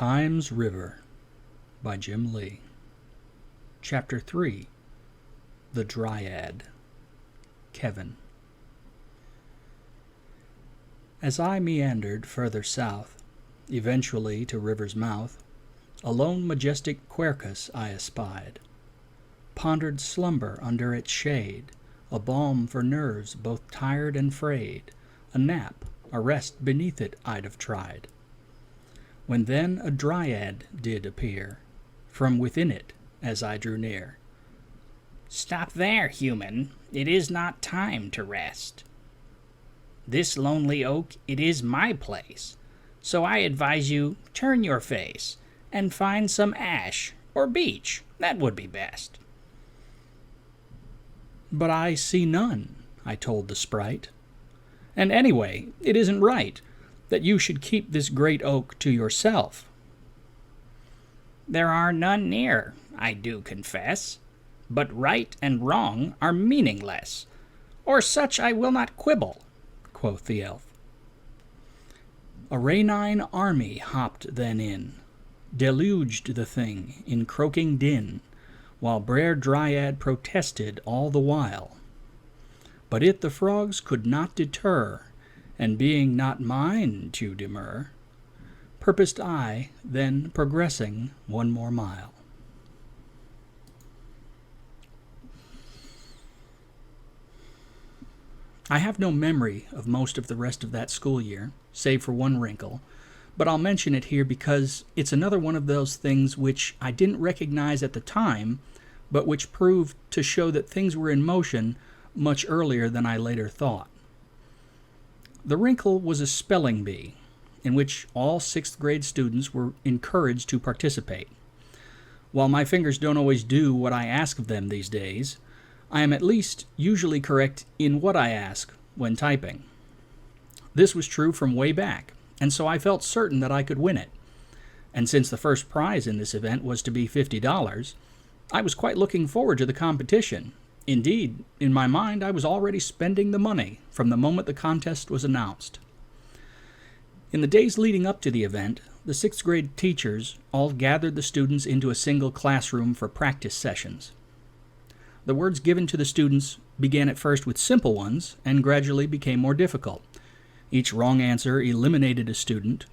Time's River by Jim Lee. Chapter 3. The Dryad. Kevin. As I meandered further south, eventually to river's mouth, a lone majestic quercus I espied. Pondered slumber under its shade, a balm for nerves both tired and frayed, a nap, a rest beneath it I'd have tried. When then a Dryad did appear, from within it as I drew near. "Stop there, human, it is not time to rest. This lonely oak, it is my place, so I advise you turn your face, and find some ash or beech, that would be best." "But I see none," I told the sprite. "And anyway, it isn't right that you should keep this great oak to yourself." "There are none near, I do confess, but right and wrong are meaningless, or such I will not quibble," quoth the elf. A ranine army hopped then in, deluged the thing in croaking din, while Brer Dryad protested all the while. But it the frogs could not deter, and being not mine to demur, purposed I, then progressing one more mile. I have no memory of most of the rest of that school year, save for one wrinkle, but I'll mention it here because it's another one of those things which I didn't recognize at the time, but which proved to show that things were in motion much earlier than I later thought. The wrinkle was a spelling bee, in which all 6th grade students were encouraged to participate. While my fingers don't always do what I ask of them these days, I am at least usually correct in what I ask when typing. This was true from way back, and so I felt certain that I could win it. And since the first prize in this event was to be $50, I was quite looking forward to the competition. Indeed, in my mind, I was already spending the money from the moment the contest was announced. In the days leading up to the event, the 6th grade teachers all gathered the students into a single classroom for practice sessions. The words given to the students began at first with simple ones and gradually became more difficult. Each wrong answer eliminated a student,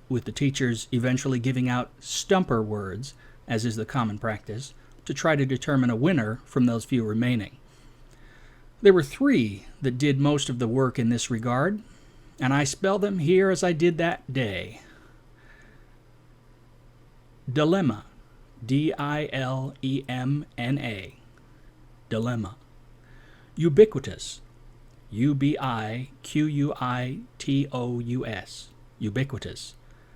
with the teachers eventually giving out stumper words, as is the common practice, to try to determine a winner from those few remaining. There were 3 that did most of the work in this regard, and I spell them here as I did that day. Dilemma, D-I-L-E-M-N-A, dilemma. Ubiquitous, U-B-I-Q-U-I-T-O-U-S, ubiquitous.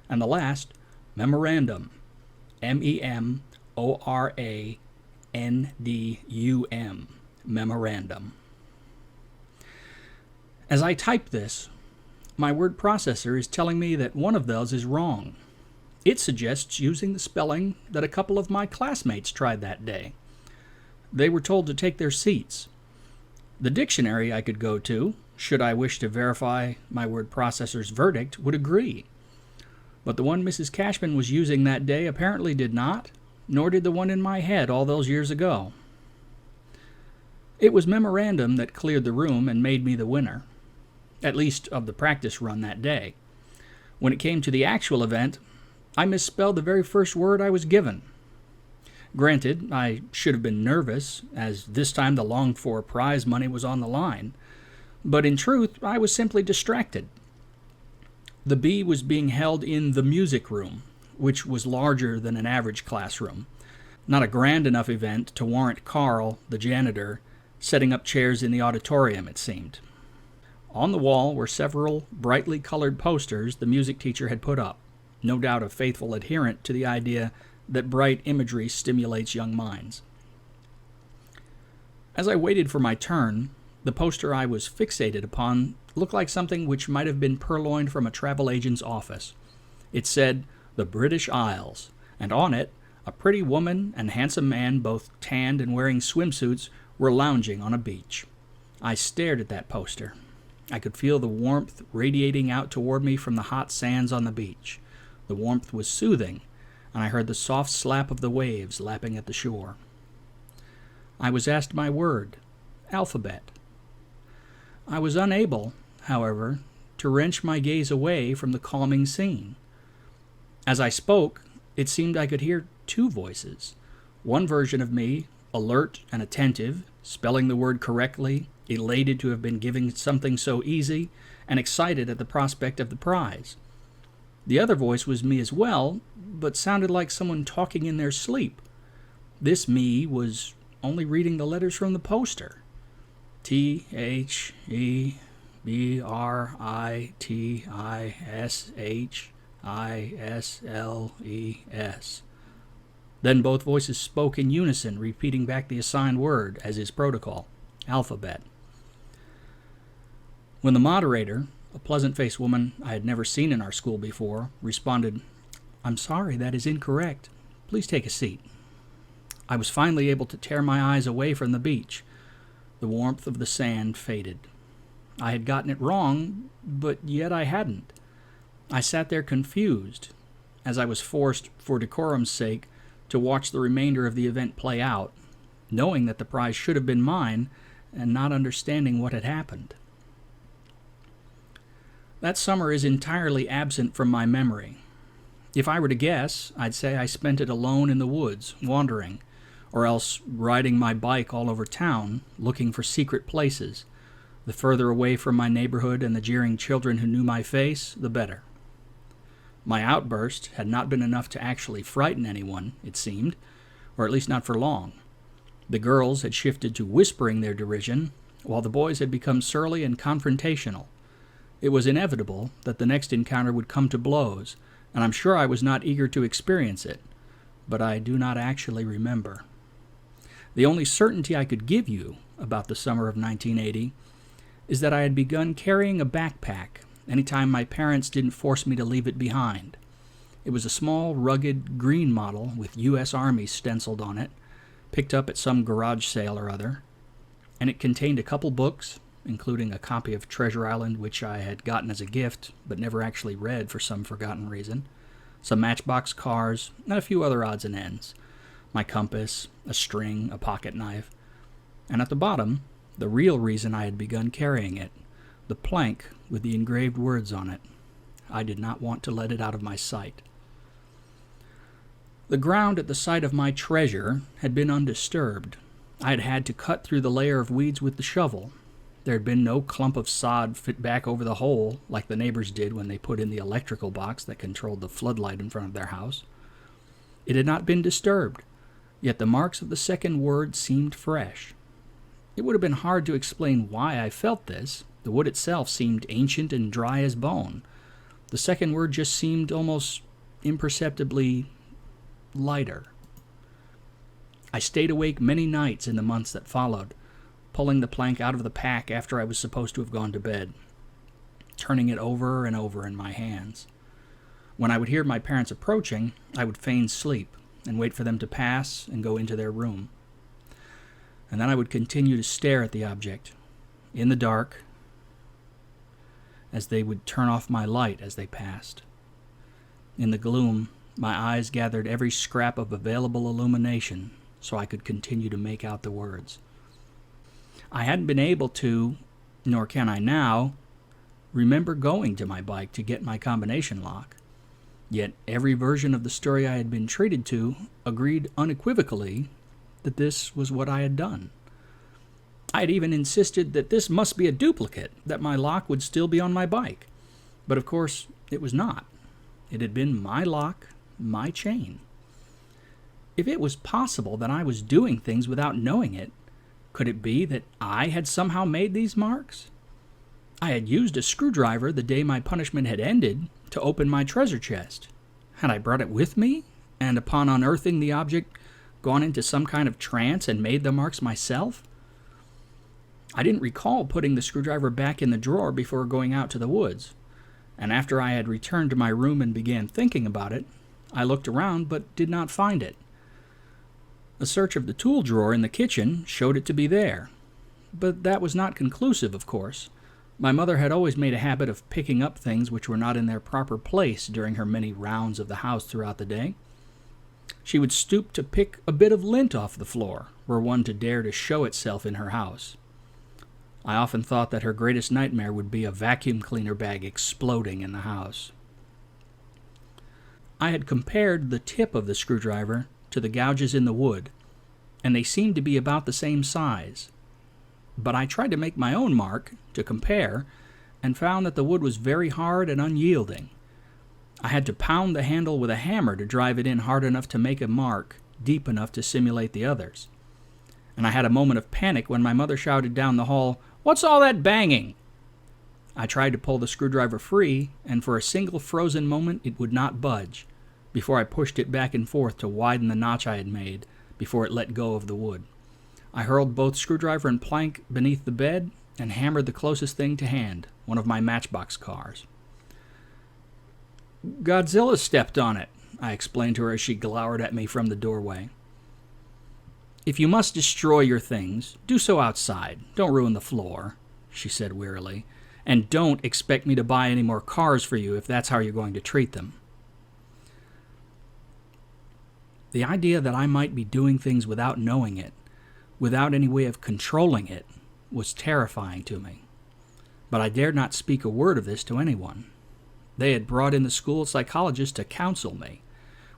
And the last, memorandum, M-E-M-O-R-A-N-D-U-M, memorandum. As I type this, my word processor is telling me that one of those is wrong. It suggests using the spelling that a couple of my classmates tried that day. They were told to take their seats. The dictionary I could go to, should I wish to verify my word processor's verdict, would agree. But the one Mrs. Cashman was using that day apparently did not, nor did the one in my head all those years ago. It was memorandum that cleared the room and made me the winner, at least of the practice run that day. When it came to the actual event, I misspelled the very first word I was given. Granted, I should have been nervous, as this time the longed-for prize money was on the line, but in truth, I was simply distracted. The bee was being held in the music room, which was larger than an average classroom. Not a grand enough event to warrant Carl, the janitor, setting up chairs in the auditorium, it seemed. On the wall were several brightly colored posters the music teacher had put up, no doubt a faithful adherent to the idea that bright imagery stimulates young minds. As I waited for my turn, the poster I was fixated upon looked like something which might have been purloined from a travel agent's office. It said, "The British Isles," and on it, a pretty woman and handsome man, both tanned and wearing swimsuits, were lounging on a beach. I stared at that poster. I could feel the warmth radiating out toward me from the hot sands on the beach. The warmth was soothing, and I heard the soft slap of the waves lapping at the shore. I was asked my word, alphabet. I was unable, however, to wrench my gaze away from the calming scene. As I spoke, it seemed I could hear two voices. One version of me, alert and attentive, spelling the word correctly, elated to have been given something so easy, and excited at the prospect of the prize. The other voice was me as well, but sounded like someone talking in their sleep. This me was only reading the letters from the poster. THEBRITISHISLES. Then both voices spoke in unison, repeating back the assigned word, as is protocol, alphabet. When the moderator, a pleasant-faced woman I had never seen in our school before, responded, "I'm sorry, that is incorrect. Please take a seat," I was finally able to tear my eyes away from the beach. The warmth of the sand faded. I had gotten it wrong, but yet I hadn't. I sat there confused, as I was forced, for decorum's sake, to watch the remainder of the event play out, knowing that the prize should have been mine, and not understanding what had happened. That summer is entirely absent from my memory. If I were to guess, I'd say I spent it alone in the woods, wandering, or else riding my bike all over town, looking for secret places. The further away from my neighborhood and the jeering children who knew my face, the better. My outburst had not been enough to actually frighten anyone, it seemed, or at least not for long. The girls had shifted to whispering their derision, while the boys had become surly and confrontational. It was inevitable that the next encounter would come to blows, and I'm sure I was not eager to experience it, but I do not actually remember. The only certainty I could give you about the summer of 1980 is that I had begun carrying a backpack anytime my parents didn't force me to leave it behind. It was a small, rugged, green model with U.S. Army stenciled on it, picked up at some garage sale or other, and it contained a couple books, including a copy of Treasure Island, which I had gotten as a gift, but never actually read for some forgotten reason, some Matchbox cars, and a few other odds and ends, my compass, a string, a pocket knife, and at the bottom, the real reason I had begun carrying it, the plank with the engraved words on it. I did not want to let it out of my sight. The ground at the site of my treasure had been undisturbed. I had had to cut through the layer of weeds with the shovel. There had been no clump of sod fit back over the hole like the neighbors did when they put in the electrical box that controlled the floodlight in front of their house. It had not been disturbed, yet the marks of the second word seemed fresh. It would have been hard to explain why I felt this. The wood itself seemed ancient and dry as bone. The second word just seemed almost imperceptibly lighter. I stayed awake many nights in the months that followed, pulling the plank out of the pack after I was supposed to have gone to bed, turning it over and over in my hands. When I would hear my parents approaching, I would feign sleep and wait for them to pass and go into their room. And then I would continue to stare at the object, in the dark, as they would turn off my light as they passed. In the gloom, my eyes gathered every scrap of available illumination so I could continue to make out the words. I hadn't been able to, nor can I now, remember going to my bike to get my combination lock. Yet every version of the story I had been treated to agreed unequivocally that this was what I had done. I had even insisted that this must be a duplicate, that my lock would still be on my bike. But of course, it was not. It had been my lock, my chain. If it was possible that I was doing things without knowing it, could it be that I had somehow made these marks? I had used a screwdriver the day my punishment had ended to open my treasure chest. Had I brought it with me, and upon unearthing the object, gone into some kind of trance and made the marks myself? I didn't recall putting the screwdriver back in the drawer before going out to the woods, and after I had returned to my room and began thinking about it, I looked around but did not find it. A search of the tool drawer in the kitchen showed it to be there, but that was not conclusive, of course. My mother had always made a habit of picking up things which were not in their proper place during her many rounds of the house throughout the day. She would stoop to pick a bit of lint off the floor, were one to dare to show itself in her house. I often thought that her greatest nightmare would be a vacuum cleaner bag exploding in the house. I had compared the tip of the screwdriver to the gouges in the wood, and they seemed to be about the same size. But I tried to make my own mark to compare, and found that the wood was very hard and unyielding. I had to pound the handle with a hammer to drive it in hard enough to make a mark deep enough to simulate the others. And I had a moment of panic when my mother shouted down the hall, "What's all that banging?" I tried to pull the screwdriver free, and for a single frozen moment it would not budge, before I pushed it back and forth to widen the notch I had made before it let go of the wood. I hurled both screwdriver and plank beneath the bed and hammered the closest thing to hand, one of my Matchbox cars. "Godzilla stepped on it," I explained to her as she glowered at me from the doorway. "If you must destroy your things, do so outside. Don't ruin the floor," she said wearily. "And don't expect me to buy any more cars for you if that's how you're going to treat them." The idea that I might be doing things without knowing it, without any way of controlling it, was terrifying to me. But I dared not speak a word of this to anyone. They had brought in the school psychologist to counsel me,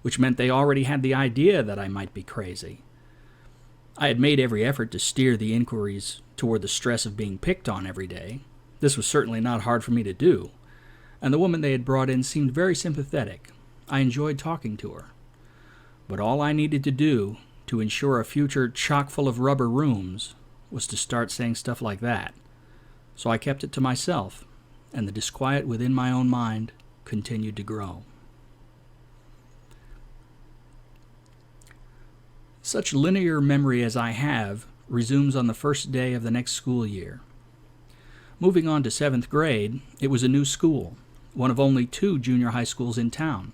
which meant they already had the idea that I might be crazy. I had made every effort to steer the inquiries toward the stress of being picked on every day. This was certainly not hard for me to do, and the woman they had brought in seemed very sympathetic. I enjoyed talking to her. But all I needed to do to ensure a future chock full of rubber rooms was to start saying stuff like that. So I kept it to myself, and the disquiet within my own mind continued to grow. Such linear memory as I have resumes on the first day of the next school year. Moving on to 7th grade, it was a new school, one of only 2 junior high schools in town.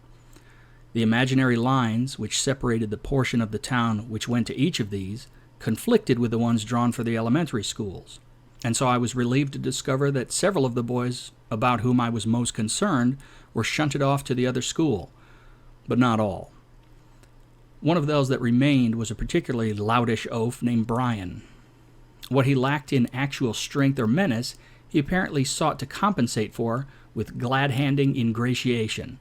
The imaginary lines which separated the portion of the town which went to each of these conflicted with the ones drawn for the elementary schools, and so I was relieved to discover that several of the boys about whom I was most concerned were shunted off to the other school, but not all. One of those that remained was a particularly loutish oaf named Brian. What he lacked in actual strength or menace, he apparently sought to compensate for with glad-handing ingratiation.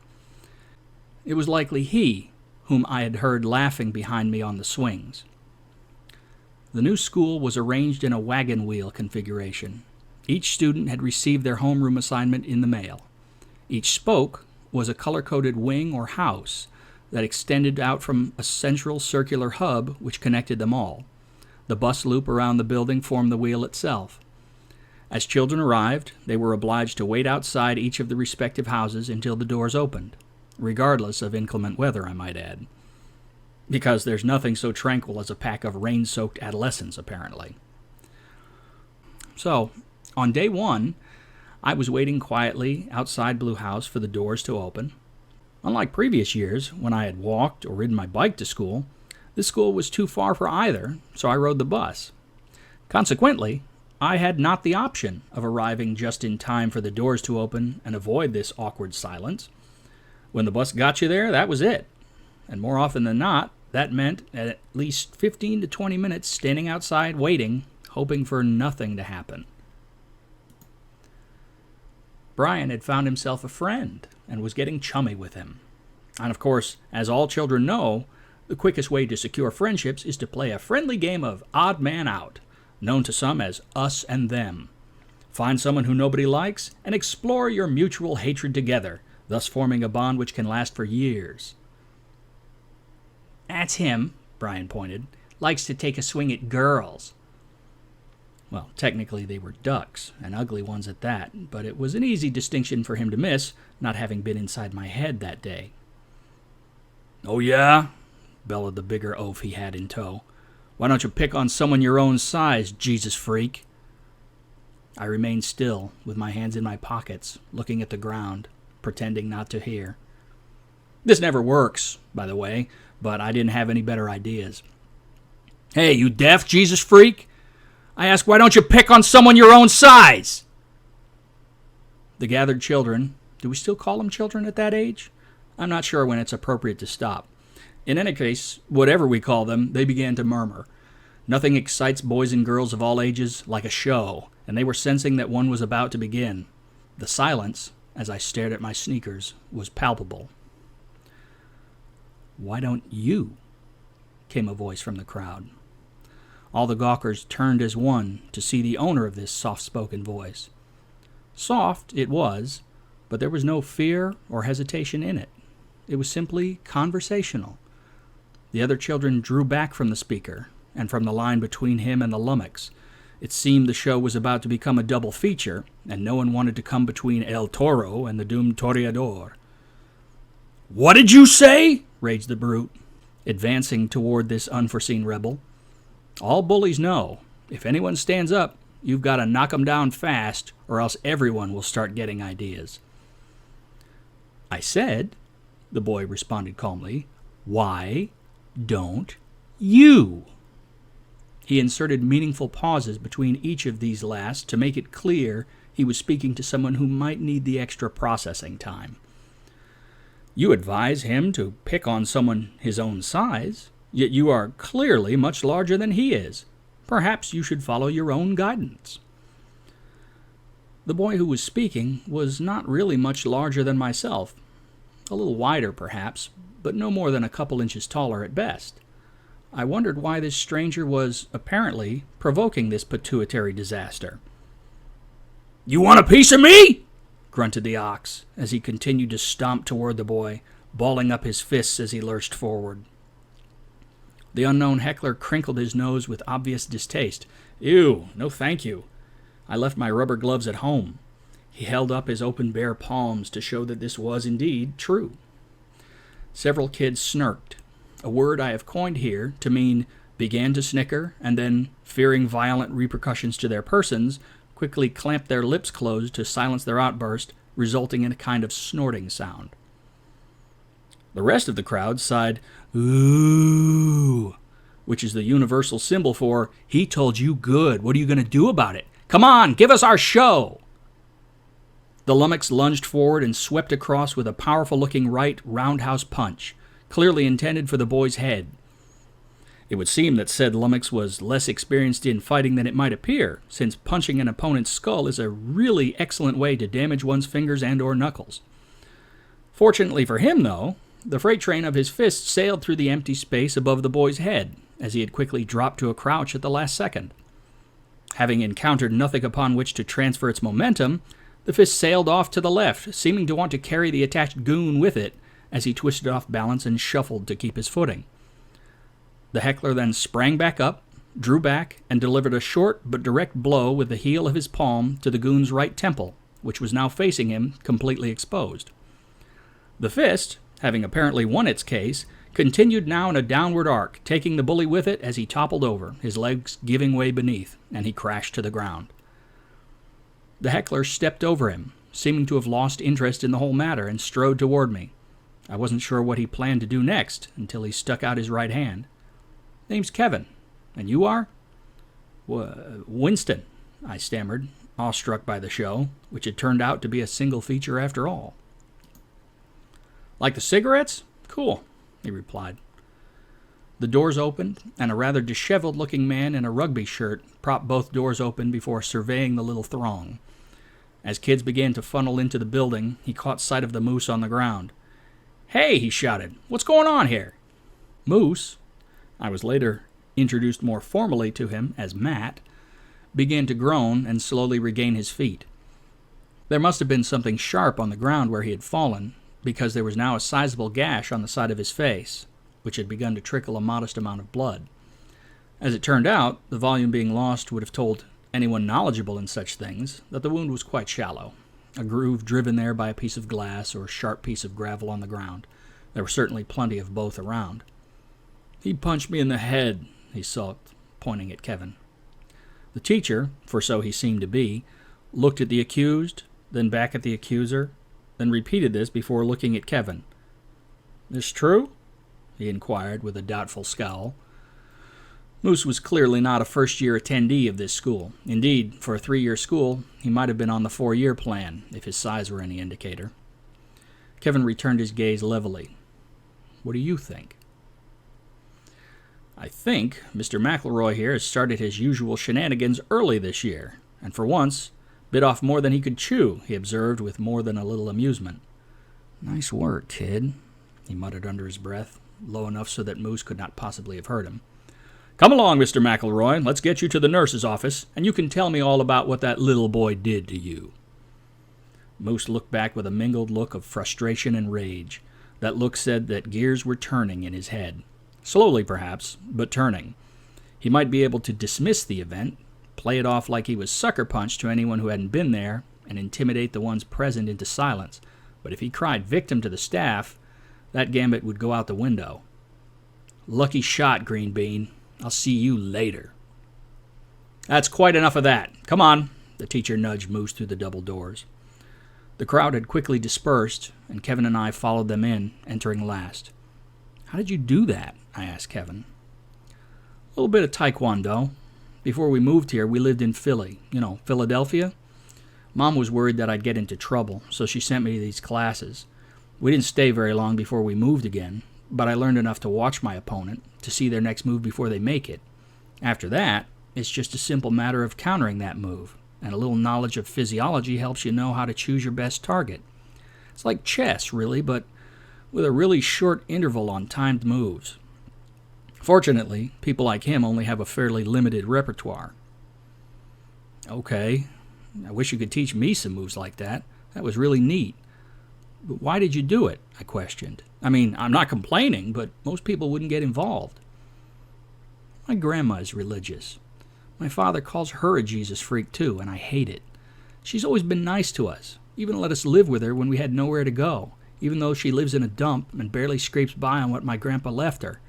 It was likely he whom I had heard laughing behind me on the swings. The new school was arranged in a wagon wheel configuration. Each student had received their homeroom assignment in the mail. Each spoke was a color-coded wing or house that extended out from a central circular hub which connected them all. The bus loop around the building formed the wheel itself. As children arrived, they were obliged to wait outside each of the respective houses until the doors opened, regardless of inclement weather, I might add. Because there's nothing so tranquil as a pack of rain-soaked adolescents, apparently. So, on day 1, I was waiting quietly outside Blue House for the doors to open. Unlike previous years, when I had walked or ridden my bike to school, this school was too far for either, so I rode the bus. Consequently, I had not the option of arriving just in time for the doors to open and avoid this awkward silence. When the bus got you there, that was it. And more often than not, that meant at least 15 to 20 minutes standing outside waiting, hoping for nothing to happen. Brian had found himself a friend and was getting chummy with him. And of course, as all children know, the quickest way to secure friendships is to play a friendly game of odd man out, known to some as us and them. Find someone who nobody likes and explore your mutual hatred together, thus forming a bond which can last for years. "That's him," Brian pointed. "Likes to take a swing at girls." Well, technically they were ducks, and ugly ones at that, but it was an easy distinction for him to miss, not having been inside my head that day. "Oh yeah?" bellowed the bigger oaf he had in tow. "Why don't you pick on someone your own size, Jesus freak?" I remained still, with my hands in my pockets, looking at the ground, pretending not to hear. This never works, by the way, but I didn't have any better ideas. "Hey, you deaf, Jesus freak? I ask, why don't you pick on someone your own size?" The gathered children, do we still call them children at that age? I'm not sure when it's appropriate to stop. In any case, whatever we call them, they began to murmur. Nothing excites boys and girls of all ages like a show, and they were sensing that one was about to begin. The silence, as I stared at my sneakers, was palpable. "Why don't you?" came a voice from the crowd. All the gawkers turned as one to see the owner of this soft-spoken voice. Soft it was, but there was no fear or hesitation in it. It was simply conversational. The other children drew back from the speaker, and from the line between him and the lummox. It seemed the show was about to become a double feature, and no one wanted to come between El Toro and the doomed toreador. "What did you say?" raged the brute, advancing toward this unforeseen rebel. "All bullies know, if anyone stands up, you've got to knock 'em down fast, or else everyone will start getting ideas." "I said," the boy responded calmly, "why don't you?" He inserted meaningful pauses between each of these last to make it clear he was speaking to someone who might need the extra processing time. "You advise him to pick on someone his own size, yet you are clearly much larger than he is. Perhaps you should follow your own guidance." The boy who was speaking was not really much larger than myself. A little wider, perhaps, but no more than a couple inches taller at best. I wondered why this stranger was, apparently, provoking this pituitary disaster. "You want a piece of me?" grunted the ox, as he continued to stomp toward the boy, balling up his fists as he lurched forward. The unknown heckler crinkled his nose with obvious distaste. "Ew, no thank you. I left my rubber gloves at home." He held up his open bare palms to show that this was indeed true. Several kids snirked, a word I have coined here to mean began to snicker, and then, fearing violent repercussions to their persons, quickly clamped their lips closed to silence their outburst, resulting in a kind of snorting sound. The rest of the crowd sighed, "Ooh," which is the universal symbol for, "He told you good. What are you going to do about it? Come on, give us our show." The lummox lunged forward and swept across with a powerful-looking right roundhouse punch, clearly intended for the boy's head. It would seem that said lummox was less experienced in fighting than it might appear, since punching an opponent's skull is a really excellent way to damage one's fingers and or knuckles. Fortunately for him, though, the freight train of his fist sailed through the empty space above the boy's head, as he had quickly dropped to a crouch at the last second. Having encountered nothing upon which to transfer its momentum, the fist sailed off to the left, seeming to want to carry the attached goon with it, as he twisted off balance and shuffled to keep his footing. The heckler then sprang back up, drew back, and delivered a short but direct blow with the heel of his palm to the goon's right temple, which was now facing him, completely exposed. The fist, having apparently won its case, continued now in a downward arc, taking the bully with it as he toppled over, his legs giving way beneath, and he crashed to the ground. The heckler stepped over him, seeming to have lost interest in the whole matter, and strode toward me. I wasn't sure what he planned to do next, until he stuck out his right hand. "Name's Kevin. And you are?" "Winston," I stammered, awestruck by the show, which had turned out to be a single feature after all. "Like the cigarettes? Cool," he replied. The doors opened, and a rather disheveled-looking man in a rugby shirt propped both doors open before surveying the little throng. As kids began to funnel into the building, he caught sight of the moose on the ground. "Hey," he shouted, "what's going on here?" Moose, I was later introduced more formally to him as Matt, began to groan and slowly regain his feet. There must have been something sharp on the ground where he had fallen, because there was now a sizable gash on the side of his face, which had begun to trickle a modest amount of blood. As it turned out, the volume being lost would have told anyone knowledgeable in such things that the wound was quite shallow, a groove driven there by a piece of glass or a sharp piece of gravel on the ground. There were certainly plenty of both around. "He punched me in the head," he sulked, pointing at Kevin. The teacher, for so he seemed to be, looked at the accused, then back at the accuser, then repeated this before looking at Kevin. "This true?" he inquired with a doubtful scowl. Moose was clearly not a first-year attendee of this school. Indeed, for a 3-year school, he might have been on the 4-year plan, if his size were any indicator. Kevin returned his gaze levelly. What do you think? I think Mr. McElroy here has started his usual shenanigans early this year, and for once, bit off more than he could chew, he observed with more than a little amusement. Nice work, kid, he muttered under his breath, low enough so that Moose could not possibly have heard him. Come along, Mr. McElroy. Let's get you to the nurse's office, and you can tell me all about what that little boy did to you. Moose looked back with a mingled look of frustration and rage. That look said that gears were turning in his head. Slowly, perhaps, but turning. He might be able to dismiss the event, play it off like he was sucker punched to anyone who hadn't been there, and intimidate the ones present into silence. But if he cried victim to the staff, that gambit would go out the window. Lucky shot, Green Bean. I'll see you later. That's quite enough of that. Come on. The teacher nudged Moose through the double doors. The crowd had quickly dispersed, and Kevin and I followed them in, entering last. How did you do that? I asked Kevin. A little bit of taekwondo. Before we moved here, we lived in Philly. Philadelphia. Mom was worried that I'd get into trouble, so she sent me to these classes. We didn't stay very long before we moved again, but I learned enough to watch my opponent, to see their next move before they make it. After that, it's just a simple matter of countering that move, and a little knowledge of physiology helps you know how to choose your best target. It's like chess, really, but with a really short interval on timed moves. Fortunately, people like him only have a fairly limited repertoire. Okay, I wish you could teach me some moves like that. That was really neat. But why did you do it? I questioned. I mean, I'm not complaining, but most people wouldn't get involved. My grandma is religious. My father calls her a Jesus freak too, and I hate it. She's always been nice to us, even let us live with her when we had nowhere to go, even though she lives in a dump and barely scrapes by on what my grandpa left her.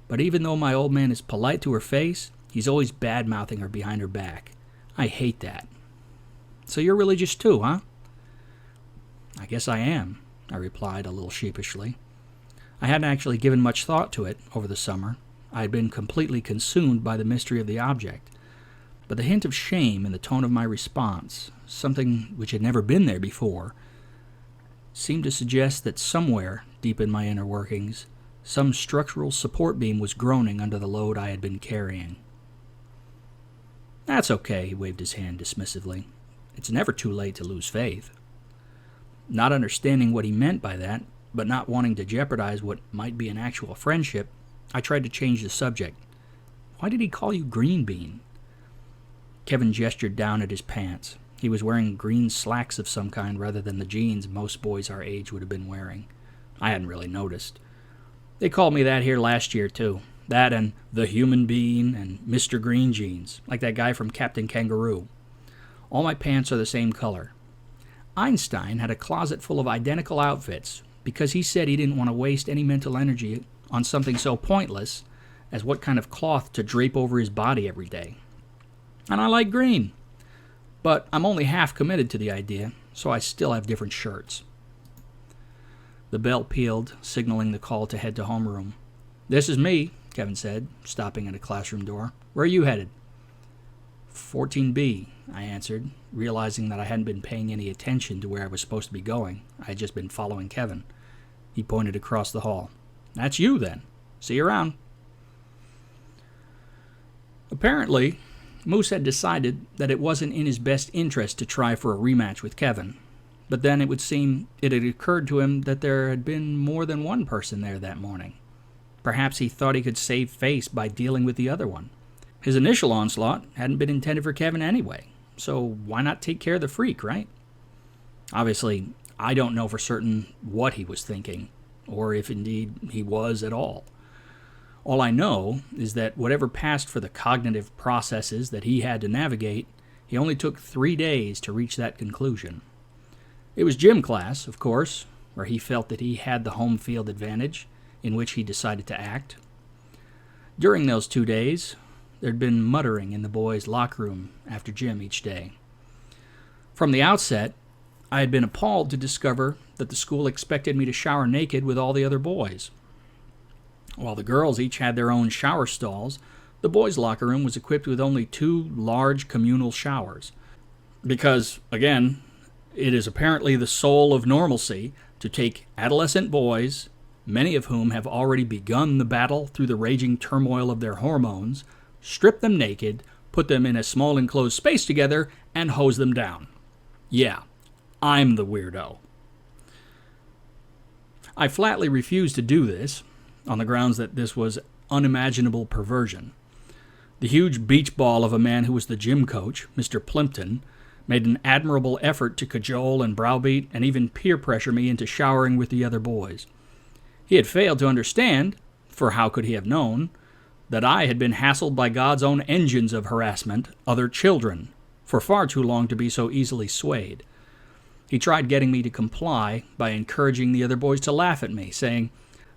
But even though my old man is polite to her face, he's always bad-mouthing her behind her back. I hate that. So you're religious too, huh? I guess I am, I replied a little sheepishly. I hadn't actually given much thought to it over the summer. I had been completely consumed by the mystery of the object. But the hint of shame in the tone of my response, something which had never been there before, seemed to suggest that somewhere, deep in my inner workings, some structural support beam was groaning under the load I had been carrying. That's okay, he waved his hand dismissively. It's never too late to lose faith. Not understanding what he meant by that, but not wanting to jeopardize what might be an actual friendship, I tried to change the subject. Why did he call you Green Bean? Kevin gestured down at his pants. He was wearing green slacks of some kind rather than the jeans most boys our age would have been wearing. I hadn't really noticed. They called me that here last year, too. That and the Human Bean and Mr. Green Jeans, like that guy from Captain Kangaroo. All my pants are the same color. Einstein had a closet full of identical outfits because he said he didn't want to waste any mental energy on something so pointless as what kind of cloth to drape over his body every day. And I like green. But I'm only half committed to the idea, so I still have different shirts. The bell pealed, signaling the call to head to homeroom. This is me, Kevin said, stopping at a classroom door. Where are you headed? 14B, I answered, realizing that I hadn't been paying any attention to where I was supposed to be going. I had just been following Kevin. He pointed across the hall. That's you, then. See you around. Apparently, Moose had decided that it wasn't in his best interest to try for a rematch with Kevin. But then it would seem it had occurred to him that there had been more than one person there that morning. Perhaps he thought he could save face by dealing with the other one. His initial onslaught hadn't been intended for Kevin anyway, so why not take care of the freak, right? Obviously, I don't know for certain what he was thinking, or if indeed he was at all. All I know is that whatever passed for the cognitive processes that he had to navigate, he only took 3 days to reach that conclusion. It was gym class, of course, where he felt that he had the home field advantage, in which he decided to act. During those 2 days, there'd been muttering in the boys' locker room after gym each day. From the outset, I had been appalled to discover that the school expected me to shower naked with all the other boys. While the girls each had their own shower stalls, The boys' locker room was equipped with only 2 large communal showers. Because, again, it is apparently the soul of normalcy to take adolescent boys, many of whom have already begun the battle through the raging turmoil of their hormones, strip them naked, put them in a small enclosed space together, and hose them down. Yeah, I'm the weirdo. I flatly refused to do this, on the grounds that this was unimaginable perversion. The huge beach ball of a man who was the gym coach, Mr. Plimpton, made an admirable effort to cajole and browbeat and even peer pressure me into showering with the other boys. He had failed to understand, for how could he have known, that I had been hassled by God's own engines of harassment, other children, for far too long to be so easily swayed. He tried getting me to comply by encouraging the other boys to laugh at me, saying,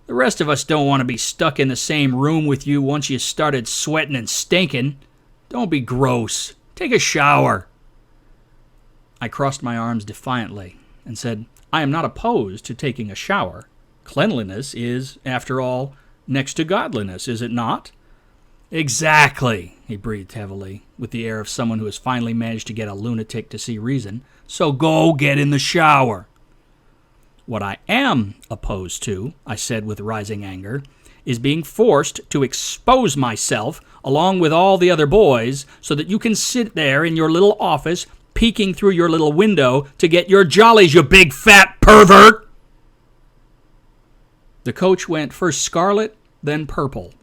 "The rest of us don't want to be stuck in the same room with you once you started sweating and stinking. Don't be gross. Take a shower." I crossed my arms defiantly and said, "I am not opposed to taking a shower. Cleanliness is, after all, next to godliness, is it not?" "Exactly," he breathed heavily, with the air of someone who has finally managed to get a lunatic to see reason. "So go get in the shower." "What I am opposed to," I said with rising anger, "is being forced to expose myself along with all the other boys so that you can sit there in your little office peeking through your little window to get your jollies, you big fat pervert." The coach went first scarlet, then purple.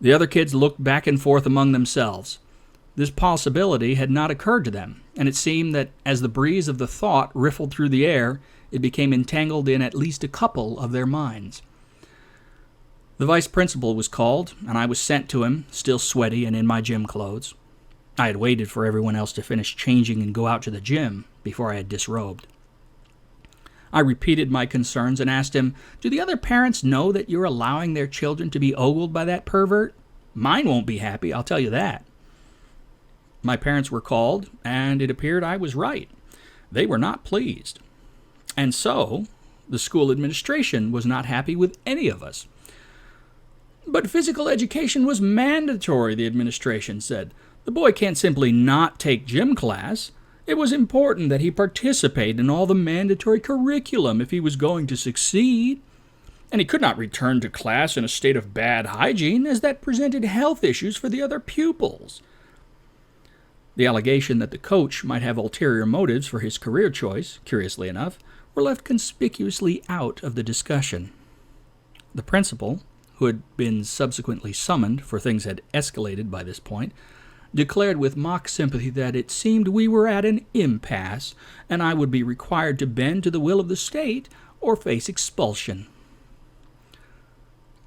The other kids looked back and forth among themselves. This possibility had not occurred to them, and it seemed that as the breeze of the thought riffled through the air, it became entangled in at least a couple of their minds. The vice principal was called, and I was sent to him, still sweaty and in my gym clothes. I had waited for everyone else to finish changing and go out to the gym before I had disrobed. I repeated my concerns and asked him, "Do the other parents know that you're allowing their children to be ogled by that pervert? Mine won't be happy, I'll tell you that." My parents were called, and it appeared I was right. They were not pleased. And so, the school administration was not happy with any of us. "But physical education was mandatory," the administration said. "The boy can't simply not take gym class. It was important that he participate in all the mandatory curriculum if he was going to succeed. And he could not return to class in a state of bad hygiene, as that presented health issues for the other pupils." The allegation that the coach might have ulterior motives for his career choice, curiously enough, were left conspicuously out of the discussion. The principal, who had been subsequently summoned, for things had escalated by this point, declared with mock sympathy that it seemed we were at an impasse, and I would be required to bend to the will of the state or face expulsion.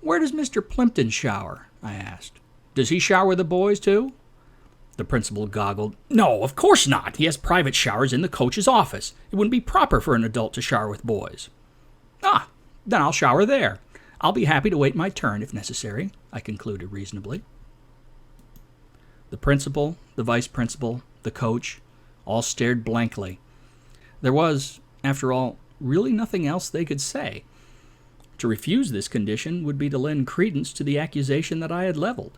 "Where does Mr. Plimpton shower?" I asked. "Does he shower the boys, too?" The principal goggled. "No, of course not. He has private showers in the coach's office. It wouldn't be proper for an adult to shower with boys." "Ah, then I'll shower there. I'll be happy to wait my turn if necessary," I concluded reasonably. The principal, the vice principal, the coach, all stared blankly. There was, after all, really nothing else they could say. To refuse this condition would be to lend credence to the accusation that I had leveled.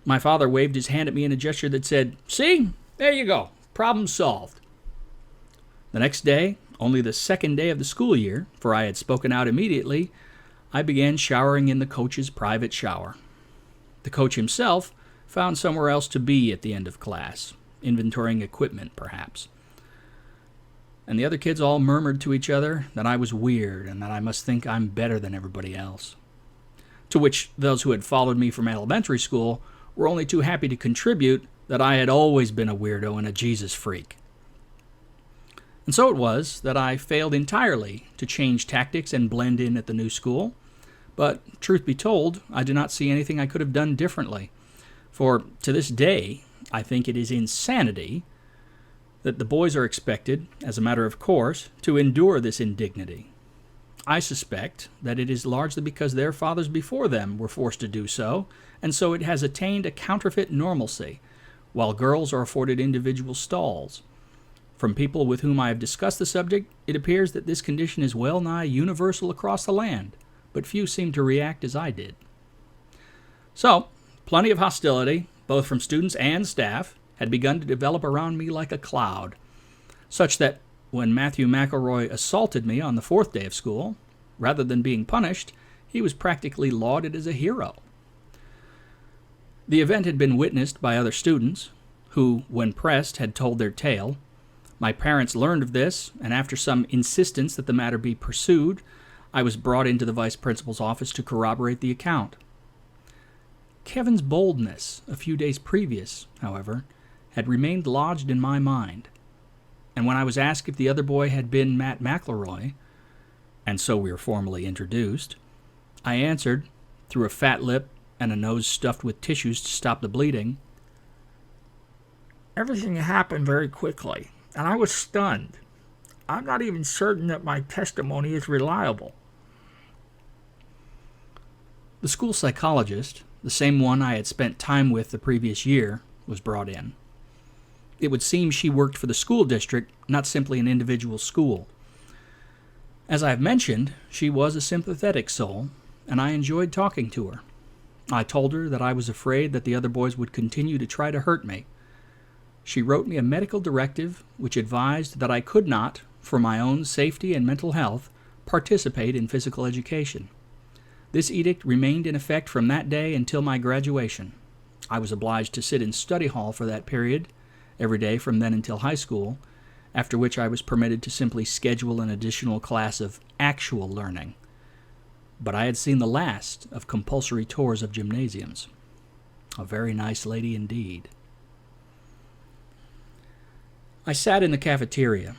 My father waved his hand at me in a gesture that said, "See, there you go, problem solved." The next day, only the second day of the school year, for I had spoken out immediately, I began showering in the coach's private shower. The coach himself found somewhere else to be at the end of class, inventorying equipment, perhaps. And the other kids all murmured to each other that I was weird and that I must think I'm better than everybody else. To which those who had followed me from elementary school were only too happy to contribute that I had always been a weirdo and a Jesus freak. And so it was that I failed entirely to change tactics and blend in at the new school. But, truth be told, I do not see anything I could have done differently. For, to this day, I think it is insanity that the boys are expected, as a matter of course, to endure this indignity. I suspect that it is largely because their fathers before them were forced to do so, and so it has attained a counterfeit normalcy, while girls are afforded individual stalls. From people with whom I have discussed the subject, it appears that this condition is well nigh universal across the land, but few seem to react as I did. So, Plenty of hostility, both from students and staff, had begun to develop around me like a cloud, such that when Matthew McElroy assaulted me on the 4th day of school, rather than being punished, he was practically lauded as a hero. The event had been witnessed by other students, who, when pressed, had told their tale. My parents learned of this, and after some insistence that the matter be pursued, I was brought into the vice principal's office to corroborate the account. Kevin's boldness, a few days previous, however, had remained lodged in my mind, and when I was asked if the other boy had been Matt McElroy, and so we were formally introduced, I answered, through a fat lip and a nose stuffed with tissues to stop the bleeding, Everything happened very quickly, and I was stunned. I'm not even certain that my testimony is reliable. The school psychologist, the same one I had spent time with the previous year, was brought in. It would seem she worked for the school district, not simply an individual school. As I have mentioned, she was a sympathetic soul, and I enjoyed talking to her. I told her that I was afraid that the other boys would continue to try to hurt me. She wrote me a medical directive which advised that I could not, for my own safety and mental health, participate in physical education. This edict remained in effect from that day until my graduation. I was obliged to sit in study hall for that period, every day from then until high school, after which I was permitted to simply schedule an additional class of actual learning. But I had seen the last of compulsory tours of gymnasiums. A very nice lady indeed. I sat in the cafeteria.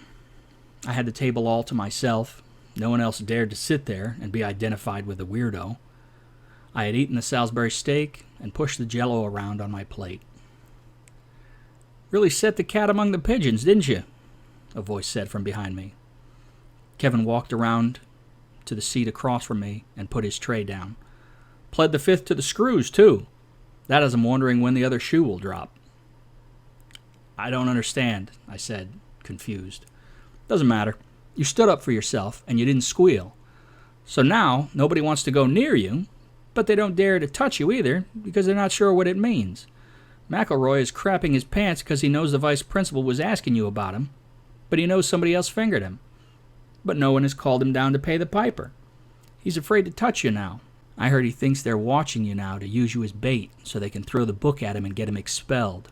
I had the table all to myself. No one else dared to sit there and be identified with a weirdo. I had eaten the Salisbury steak and pushed the Jell-O around on my plate. "Really set the cat among the pigeons, didn't you?" a voice said from behind me. Kevin walked around to the seat across from me and put his tray down. "Pled the fifth to the screws, too. That is, I'm wondering when the other shoe will drop." "I don't understand," I said, confused. "Doesn't matter. You stood up for yourself, and you didn't squeal. So now, nobody wants to go near you, but they don't dare to touch you either, because they're not sure what it means. McElroy is crapping his pants because he knows the vice principal was asking you about him, but he knows somebody else fingered him. But no one has called him down to pay the piper. He's afraid to touch you now. I heard he thinks they're watching you now to use you as bait so they can throw the book at him and get him expelled.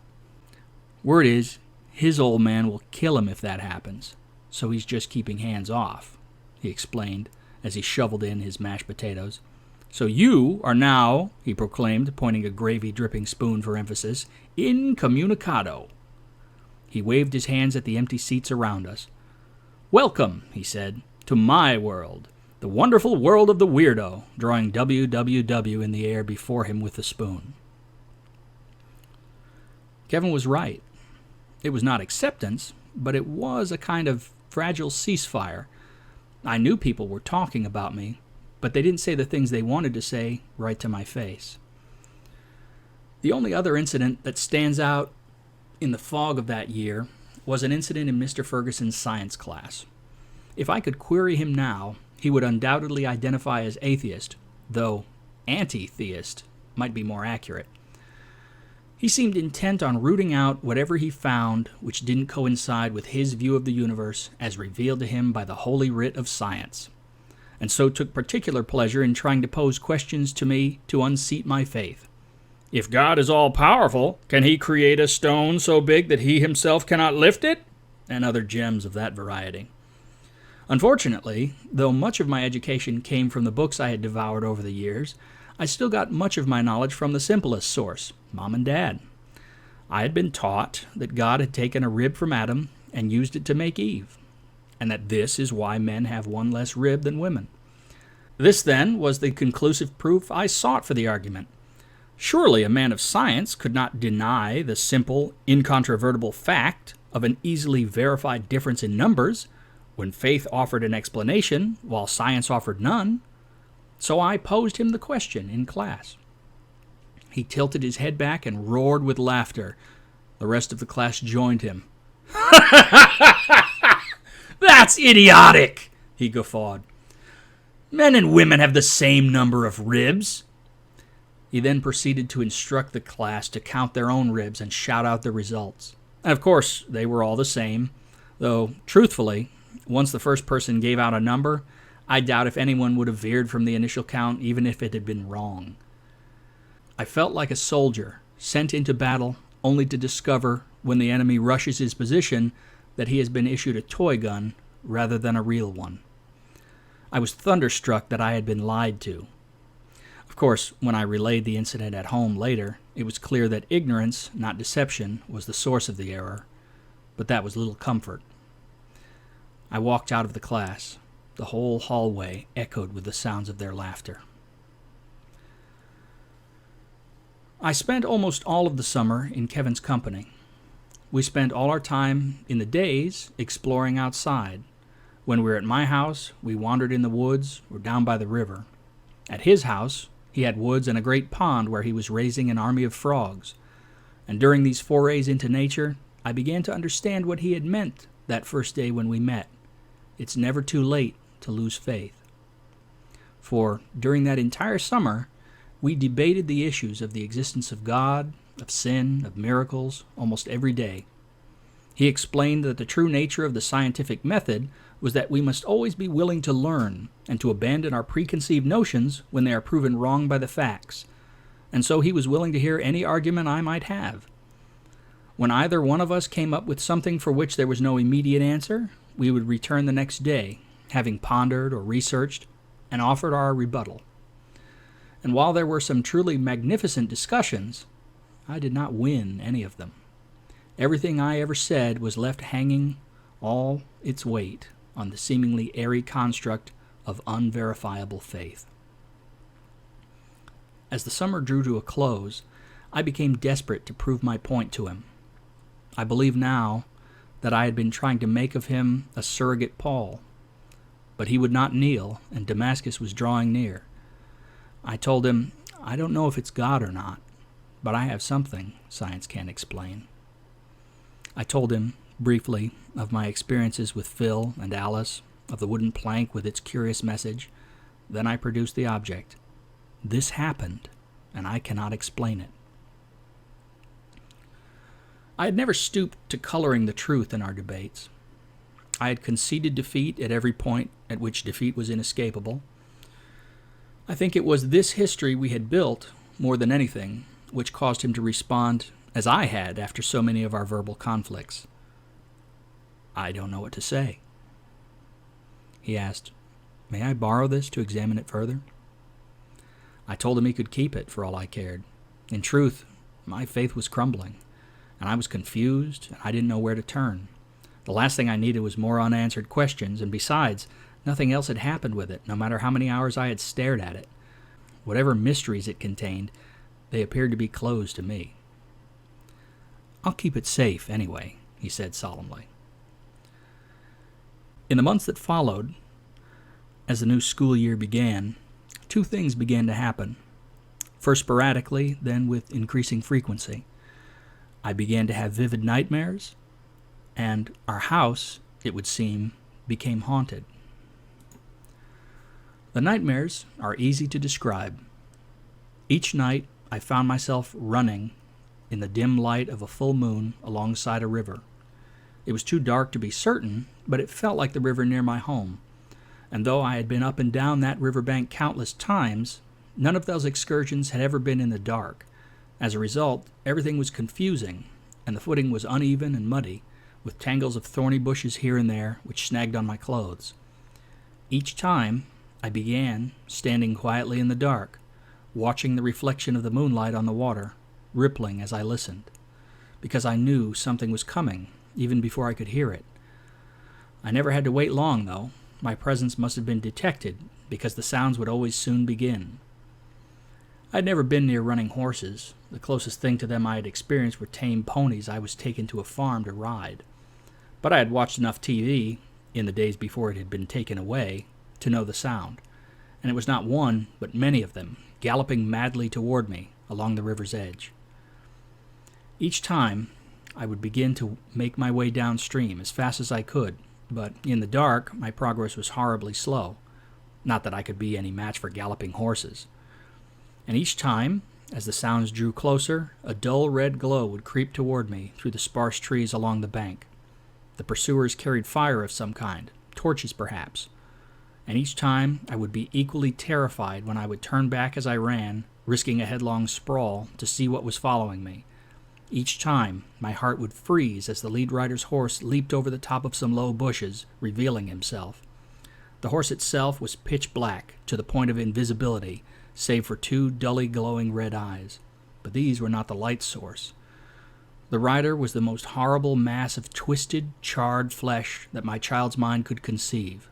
Word is, his old man will kill him if that happens, so he's just keeping hands off," he explained as he shoveled in his mashed potatoes. "So you are now," he proclaimed, pointing a gravy-dripping spoon for emphasis, "incommunicado." He waved his hands at the empty seats around us. "Welcome," he said, "to my world, the wonderful world of the weirdo," drawing WWW in the air before him with the spoon. Kevin was right. It was not acceptance, but it was a kind of fragile ceasefire. I knew people were talking about me, but they didn't say the things they wanted to say right to my face. The only other incident that stands out in the fog of that year was an incident in Mr. Ferguson's science class. If I could query him now, he would undoubtedly identify as atheist, though anti-theist might be more accurate. He seemed intent on rooting out whatever he found which didn't coincide with his view of the universe as revealed to him by the holy writ of science, and so took particular pleasure in trying to pose questions to me to unseat my faith. "If God is all-powerful, can he create a stone so big that he himself cannot lift it?" and other gems of that variety. Unfortunately, though much of my education came from the books I had devoured over the years, I still got much of my knowledge from the simplest source, Mom and Dad. I had been taught that God had taken a rib from Adam and used it to make Eve, and that this is why men have one less rib than women. This, then, was the conclusive proof I sought for the argument. Surely a man of science could not deny the simple, incontrovertible fact of an easily verified difference in numbers when faith offered an explanation while science offered none. So I posed him the question in class. He tilted his head back and roared with laughter. The rest of the class joined him. "That's idiotic," he guffawed. "Men and women have the same number of ribs." He then proceeded to instruct the class to count their own ribs and shout out the results. And of course, they were all the same, though, truthfully, once the first person gave out a number, I doubt if anyone would have veered from the initial count even if it had been wrong. I felt like a soldier sent into battle only to discover, when the enemy rushes his position, that he has been issued a toy gun rather than a real one. I was thunderstruck that I had been lied to. Of course, when I relayed the incident at home later, it was clear that ignorance, not deception, was the source of the error, but that was little comfort. I walked out of the class. The whole hallway echoed with the sounds of their laughter. I spent almost all of the summer in Kevin's company. We spent all our time in the days exploring outside. When we were at my house, we wandered in the woods or down by the river. At his house, he had woods and a great pond where he was raising an army of frogs. And during these forays into nature, I began to understand what he had meant that first day when we met. It's never too late to lose faith. For during that entire summer, we debated the issues of the existence of God, of sin, of miracles, almost every day. He explained that the true nature of the scientific method was that we must always be willing to learn and to abandon our preconceived notions when they are proven wrong by the facts. And so he was willing to hear any argument I might have. When either one of us came up with something for which there was no immediate answer, we would return the next day, having pondered or researched, and offered our rebuttal. And while there were some truly magnificent discussions, I did not win any of them. Everything I ever said was left hanging all its weight on the seemingly airy construct of unverifiable faith. As the summer drew to a close, I became desperate to prove my point to him. I believe now that I had been trying to make of him a surrogate Paul, but he would not kneel, and Damascus was drawing near. I told him, I don't know if it's God or not, but I have something science can't explain. I told him, briefly, of my experiences with Phil and Alice, of the wooden plank with its curious message. Then I produced the object. This happened, and I cannot explain it. I had never stooped to coloring the truth in our debates. I had conceded defeat at every point at which defeat was inescapable. I think it was this history we had built, more than anything, which caused him to respond as I had after so many of our verbal conflicts. I don't know what to say. He asked, May I borrow this to examine it further? I told him he could keep it for all I cared. In truth, my faith was crumbling, and I was confused, and I didn't know where to turn. The last thing I needed was more unanswered questions, and besides, nothing else had happened with it, no matter how many hours I had stared at it. Whatever mysteries it contained, they appeared to be closed to me. I'll keep it safe, anyway, he said solemnly. In the months that followed, as the new school year began, two things began to happen. First sporadically, then with increasing frequency. I began to have vivid nightmares, and our house, it would seem, became haunted. The nightmares are easy to describe. Each night, I found myself running in the dim light of a full moon alongside a river. It was too dark to be certain, but it felt like the river near my home. And though I had been up and down that riverbank countless times, none of those excursions had ever been in the dark. As a result, everything was confusing, and the footing was uneven and muddy, with tangles of thorny bushes here and there which snagged on my clothes. Each time, I began standing quietly in the dark, watching the reflection of the moonlight on the water, rippling as I listened, because I knew something was coming, even before I could hear it. I never had to wait long, though. My presence must have been detected, because the sounds would always soon begin. I'd never been near running horses. The closest thing to them I had experienced were tame ponies I was taken to a farm to ride. But I had watched enough TV, in the days before it had been taken away, to know the sound, and it was not one, but many of them, galloping madly toward me along the river's edge. Each time, I would begin to make my way downstream as fast as I could, but in the dark, my progress was horribly slow. Not that I could be any match for galloping horses. And each time, As the sounds drew closer, a dull red glow would creep toward me through the sparse trees along the bank. The pursuers carried fire of some kind, torches perhaps, and each time I would be equally terrified when I would turn back as I ran, risking a headlong sprawl, to see what was following me. Each time, my heart would freeze as the lead rider's horse leaped over the top of some low bushes, revealing himself. The horse itself was pitch black, to the point of invisibility, save for two dully glowing red eyes. But these were not the light source. The rider was the most horrible mass of twisted, charred flesh that my child's mind could conceive.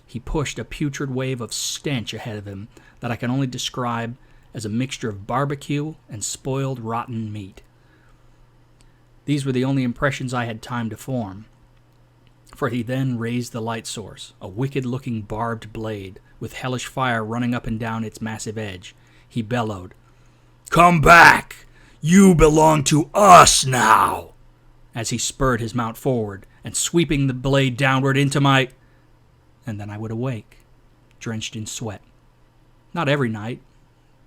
He pushed a putrid wave of stench ahead of him that I can only describe as a mixture of barbecue and spoiled rotten meat. These were the only impressions I had time to form, for he then raised the light source, a wicked-looking barbed blade, with hellish fire running up and down its massive edge. He bellowed, "Come back! You belong to us now!" as he spurred his mount forward, and sweeping the blade downward into my... And then I would awake, drenched in sweat. Not every night,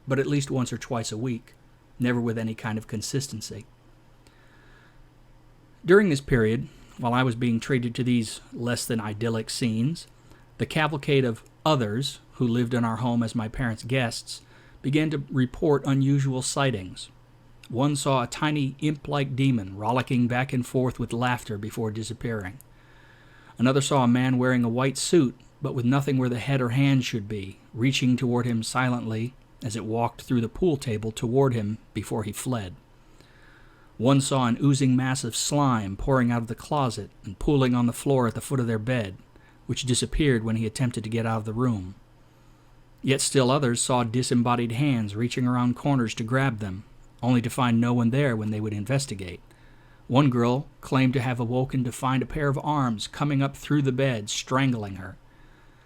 but at least once or twice a week, never with any kind of consistency. During this period, while I was being treated to these less than idyllic scenes, the cavalcade of others who lived in our home as my parents' guests began to report unusual sightings. One saw a tiny imp-like demon rollicking back and forth with laughter before disappearing. Another saw a man wearing a white suit, but with nothing where the head or hand should be, reaching toward him silently as it walked through the pool table toward him before he fled. One saw an oozing mass of slime pouring out of the closet and pooling on the floor at the foot of their bed, which disappeared when he attempted to get out of the room. Yet still others saw disembodied hands reaching around corners to grab them, only to find no one there when they would investigate. One girl claimed to have awoken to find a pair of arms coming up through the bed, strangling her.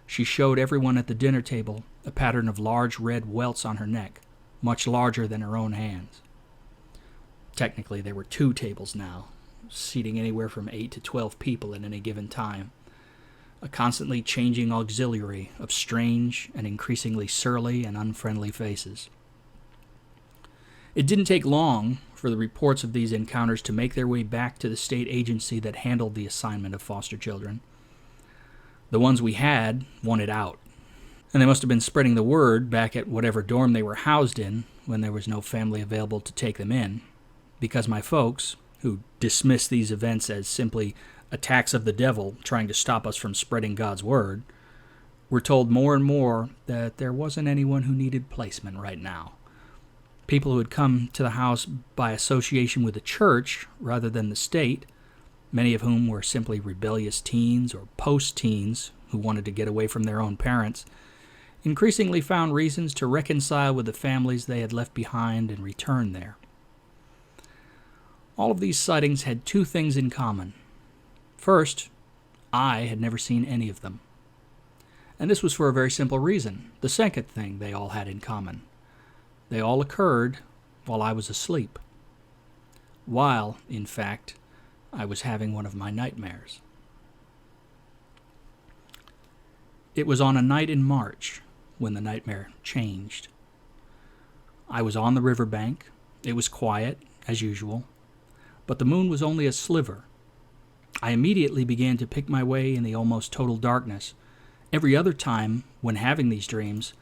She showed everyone at the dinner table a pattern of large red welts on her neck, much larger than her own hands. Technically, there were 2 tables now, seating anywhere from 8 to 12 people at any given time. A constantly changing auxiliary of strange and increasingly surly and unfriendly faces. It didn't take long for the reports of these encounters to make their way back to the state agency that handled the assignment of foster children. The ones we had wanted out, and they must have been spreading the word back at whatever dorm they were housed in when there was no family available to take them in, because my folks, who dismissed these events as simply attacks of the devil trying to stop us from spreading God's word, were told more and more that there wasn't anyone who needed placement right now. People who had come to the house by association with the church rather than the state, many of whom were simply rebellious teens or post-teens who wanted to get away from their own parents, increasingly found reasons to reconcile with the families they had left behind and return there. All of these sightings had 2 things in common. First, I had never seen any of them. And this was for a very simple reason. The second thing they all had in common. They all occurred while I was asleep. While, in fact, I was having one of my nightmares. It was on a night in March when the nightmare changed. I was on the riverbank. It was quiet, as usual, but the moon was only a sliver. I immediately began to pick my way in the almost total darkness. Every other time, when having these dreams,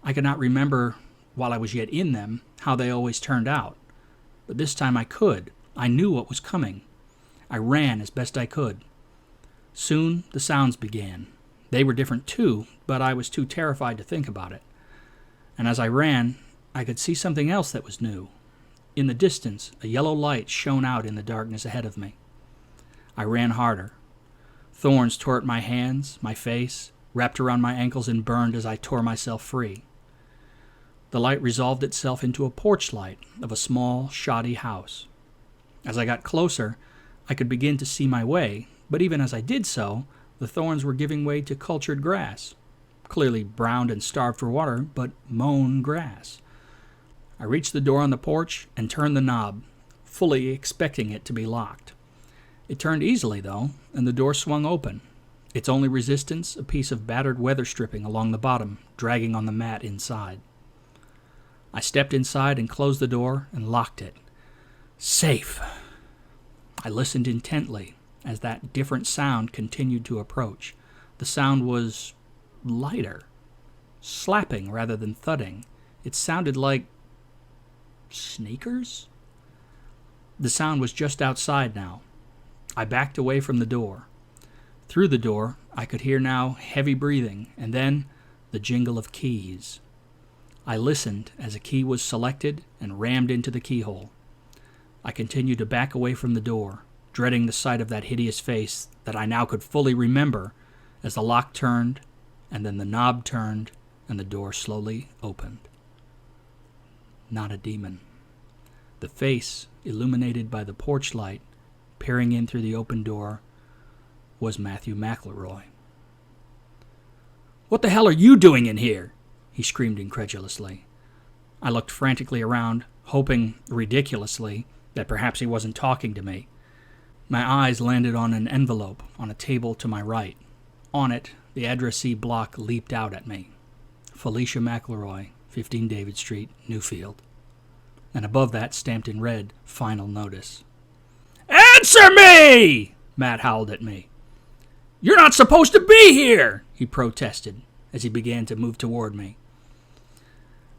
I could not remember, while I was yet in them, how they always turned out. But this time I could. I knew what was coming. I ran as best I could. Soon the sounds began. They were different too, but I was too terrified to think about it. And as I ran, I could see something else that was new. In the distance, a yellow light shone out in the darkness ahead of me. I ran harder. Thorns tore at my hands, my face, wrapped around my ankles and burned as I tore myself free. The light resolved itself into a porch light of a small, shoddy house. As I got closer, I could begin to see my way, but even as I did so, the thorns were giving way to cultured grass, clearly browned and starved for water, but mown grass. I reached the door on the porch and turned the knob, fully expecting it to be locked. It turned easily, though, and the door swung open, its only resistance a piece of battered weather stripping along the bottom, dragging on the mat inside. I stepped inside and closed the door and locked it. Safe. I listened intently as that different sound continued to approach. The sound was lighter, slapping rather than thudding. It sounded like sneakers? The sound was just outside now. I backed away from the door. Through the door, I could hear now heavy breathing, and then the jingle of keys. I listened as a key was selected and rammed into the keyhole. I continued to back away from the door, dreading the sight of that hideous face that I now could fully remember as the lock turned, and then the knob turned, and the door slowly opened. Not a demon. The face, illuminated by the porch light, peering in through the open door, was Matthew McElroy. "What the hell are you doing in here?" he screamed incredulously. I looked frantically around, hoping, ridiculously, that perhaps he wasn't talking to me. My eyes landed on an envelope on a table to my right. On it, the addressee block leaped out at me. Felicia McElroy, 15 David Street, Newfield. And above that, stamped in red, final notice. "Answer me!" Matt howled at me. "You're not supposed to be here!" he protested as he began to move toward me.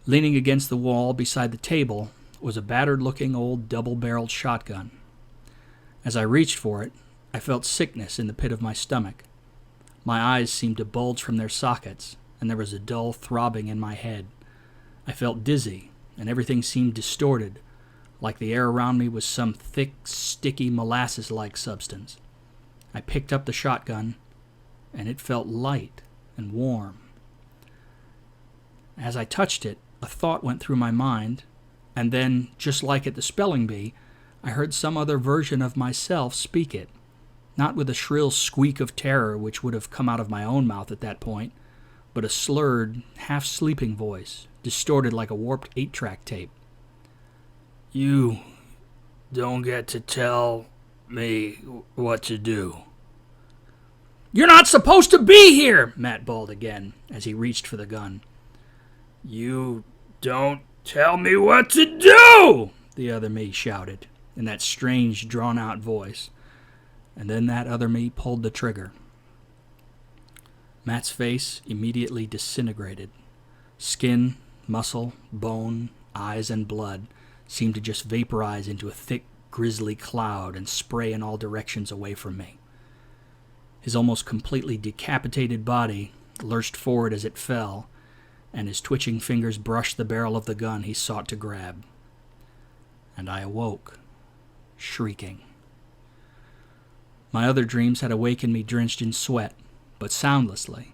Leaning against the wall beside the table was a battered-looking old double-barreled shotgun. As I reached for it, I felt sickness in the pit of my stomach. My eyes seemed to bulge from their sockets, and there was a dull throbbing in my head. I felt dizzy, and everything seemed distorted, like the air around me was some thick, sticky, molasses-like substance. I picked up the shotgun, and it felt light and warm. As I touched it, a thought went through my mind, and then, just like at the spelling bee, I heard some other version of myself speak it, not with a shrill squeak of terror which would have come out of my own mouth at that point, but a slurred, half-sleeping voice, distorted like a warped 8-track tape. "You don't get to tell me what to do." "You're not supposed to be here!" Matt bawled again as he reached for the gun. "You don't tell me what to do!" the other me shouted in that strange, drawn-out voice. And then that other me pulled the trigger. Matt's face immediately disintegrated. Skin, muscle, bone, eyes, and blood seemed to just vaporize into a thick, grisly cloud and spray in all directions away from me. His almost completely decapitated body lurched forward as it fell, and his twitching fingers brushed the barrel of the gun he sought to grab. And I awoke, shrieking. My other dreams had awakened me drenched in sweat, but soundlessly.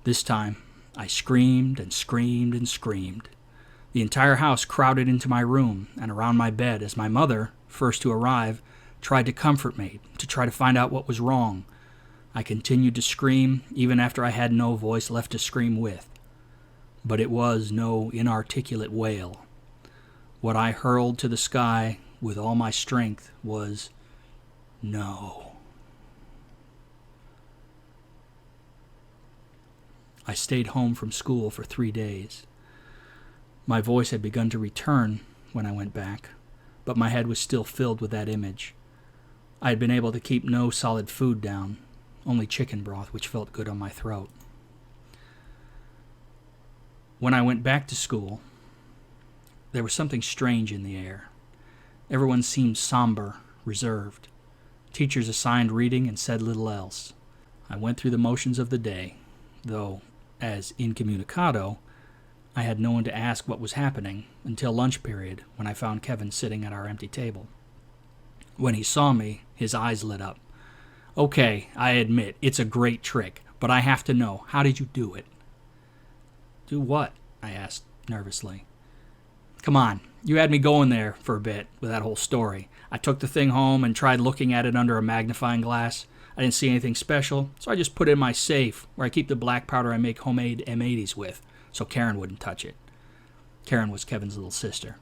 This time, I screamed and screamed and screamed. The entire house crowded into my room and around my bed as my mother, first to arrive, tried to comfort me, to try to find out what was wrong. I continued to scream even after I had no voice left to scream with. But it was no inarticulate wail. What I hurled to the sky with all my strength was no. I stayed home from school for 3 days. My voice had begun to return when I went back, but my head was still filled with that image. I had been able to keep no solid food down, only chicken broth, which felt good on my throat. When I went back to school, there was something strange in the air. Everyone seemed somber, reserved. Teachers assigned reading and said little else. I went through the motions of the day, though, as incommunicado, I had no one to ask what was happening until lunch period when I found Kevin sitting at our empty table. When he saw me, his eyes lit up. "Okay, I admit, it's a great trick, but I have to know, how did you do it?" "Do what?" I asked nervously. "Come on, you had me going there for a bit with that whole story. I took the thing home and tried looking at it under a magnifying glass. I didn't see anything special, so I just put it in my safe where I keep the black powder I make homemade M80s with, so Karen wouldn't touch it." Karen was Kevin's little sister.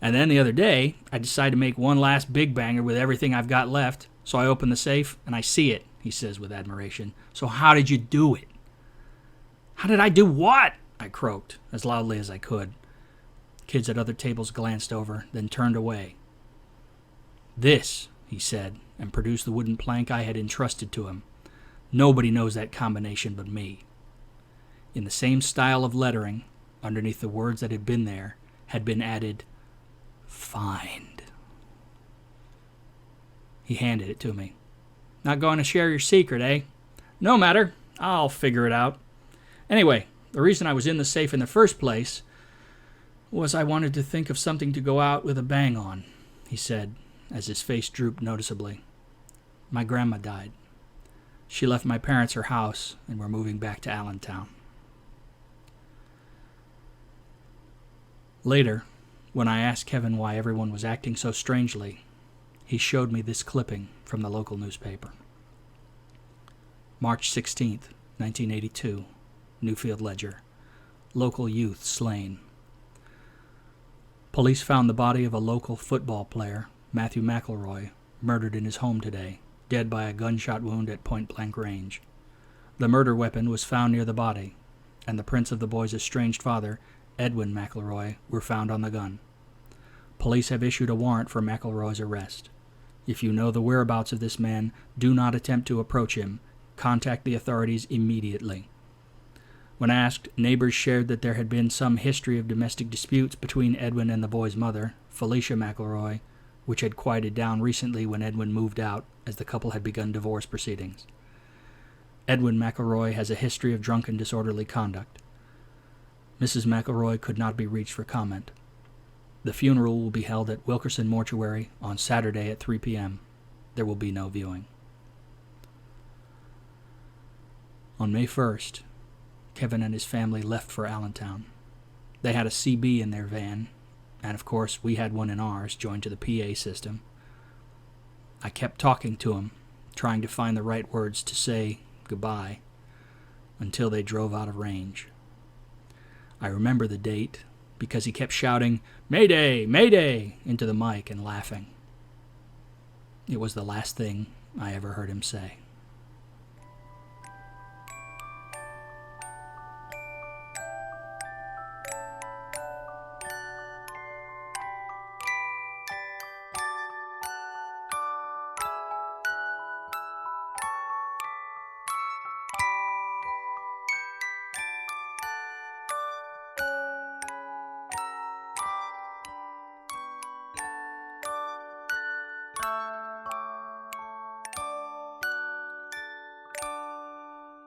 "And then the other day, I decided to make one last big banger with everything I've got left, so I open the safe and I see it," he says with admiration. "So how did you do it?" "How did I do what?" I croaked as loudly as I could. Kids at other tables glanced over, then turned away. "This," he said, and produced the wooden plank I had entrusted to him. "Nobody knows that combination but me." In the same style of lettering, underneath the words that had been there, had been added, "Find." He handed it to me. "Not going to share your secret, eh?" "No matter. I'll figure it out. Anyway, the reason I was in the safe in the first place was I wanted to think of something to go out with a bang on," he said, as his face drooped noticeably. "My grandma died. She left my parents her house, and we're moving back to Allentown." Later, when I asked Kevin why everyone was acting so strangely, he showed me this clipping from the local newspaper. March 16th, 1982, Newfield Ledger. Local youth slain. Police found the body of a local football player, Matthew McElroy, murdered in his home today, dead by a gunshot wound at point-blank range. The murder weapon was found near the body, and the prints of the boy's estranged father, Edwin McElroy, were found on the gun. Police have issued a warrant for McElroy's arrest. If you know the whereabouts of this man, do not attempt to approach him. Contact the authorities immediately. When asked, neighbors shared that there had been some history of domestic disputes between Edwin and the boy's mother, Felicia McElroy, which had quieted down recently when Edwin moved out, as the couple had begun divorce proceedings. Edwin McElroy has a history of drunken disorderly conduct. Mrs. McElroy could not be reached for comment. The funeral will be held at Wilkerson Mortuary on Saturday at 3 p.m. There will be no viewing. On May 1st, Kevin and his family left for Allentown. They had a CB in their van, and of course we had one in ours joined to the PA system. I kept talking to him, trying to find the right words to say goodbye, until they drove out of range. I remember the date because he kept shouting, "Mayday! Mayday!" into the mic and laughing. It was the last thing I ever heard him say.